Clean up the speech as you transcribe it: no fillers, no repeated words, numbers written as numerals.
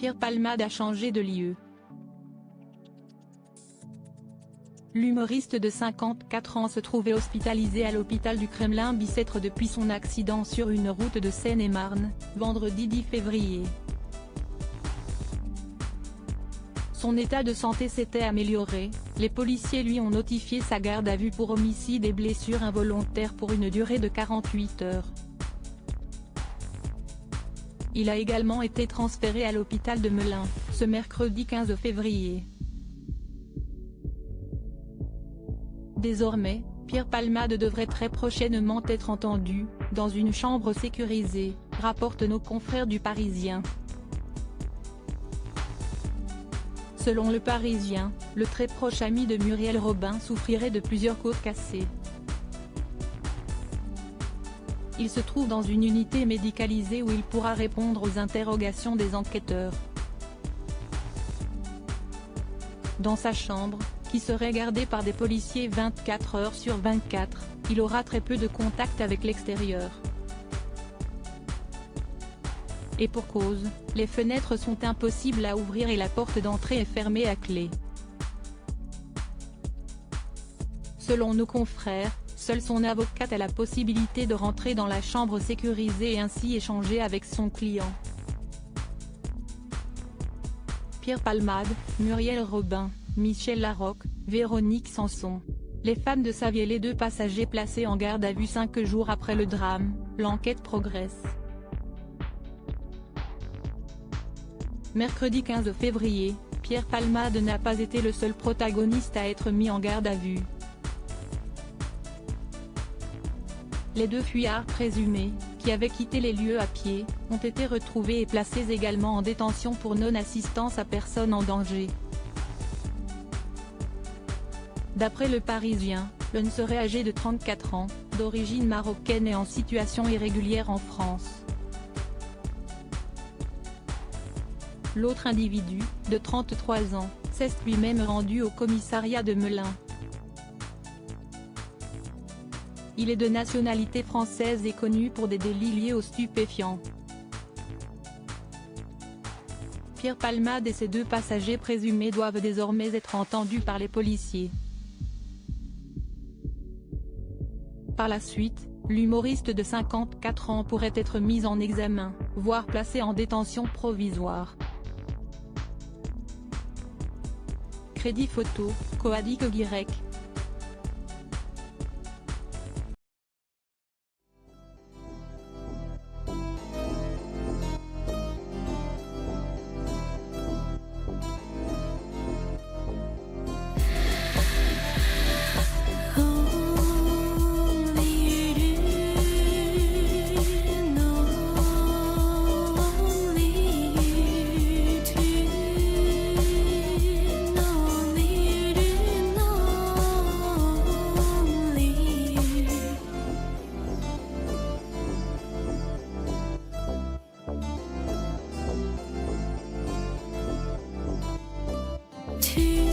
Pierre Palmade a changé de lieu. L'humoriste de 54 ans se trouvait hospitalisé à l'hôpital du Kremlin-Bicêtre depuis son accident sur une route de Seine-et-Marne, vendredi 10 février. Son état de santé s'était amélioré, les policiers lui ont notifié sa garde à vue pour homicide et blessures involontaires pour une durée de 48 heures. Il a également été transféré à l'hôpital de Melun, ce mercredi 15 février. Désormais, Pierre Palmade devrait très prochainement être entendu, dans une chambre sécurisée, rapportent nos confrères du Parisien. Selon le Parisien, le très proche ami de Muriel Robin souffrirait de plusieurs côtes cassées. Il se trouve dans une unité médicalisée où il pourra répondre aux interrogations des enquêteurs. Dans sa chambre, qui serait gardée par des policiers 24 heures sur 24, il aura très peu de contact avec l'extérieur. Et pour cause, les fenêtres sont impossibles à ouvrir et la porte d'entrée est fermée à clé. Selon nos confrères, seule son avocate a la possibilité de rentrer dans la chambre sécurisée et ainsi échanger avec son client. Pierre Palmade, Muriel Robin, Michel Larocque, Véronique Sanson. Les femmes de Savier, les deux passagers placés en garde à vue 5 jours après le drame, l'enquête progresse. Mercredi 15 février, Pierre Palmade n'a pas été le seul protagoniste à être mis en garde à vue. Les deux fuyards présumés, qui avaient quitté les lieux à pied, ont été retrouvés et placés également en détention pour non-assistance à personne en danger. D'après le Parisien, l'un serait âgé de 34 ans, d'origine marocaine et en situation irrégulière en France. L'autre individu, de 33 ans, s'est lui-même rendu au commissariat de Melun. Il est de nationalité française et connu pour des délits liés aux stupéfiants. Pierre Palmade et ses deux passagers présumés doivent désormais être entendus par les policiers. Par la suite, l'humoriste de 54 ans pourrait être mis en examen, voire placé en détention provisoire. Crédit photo, Coadic Guirec. To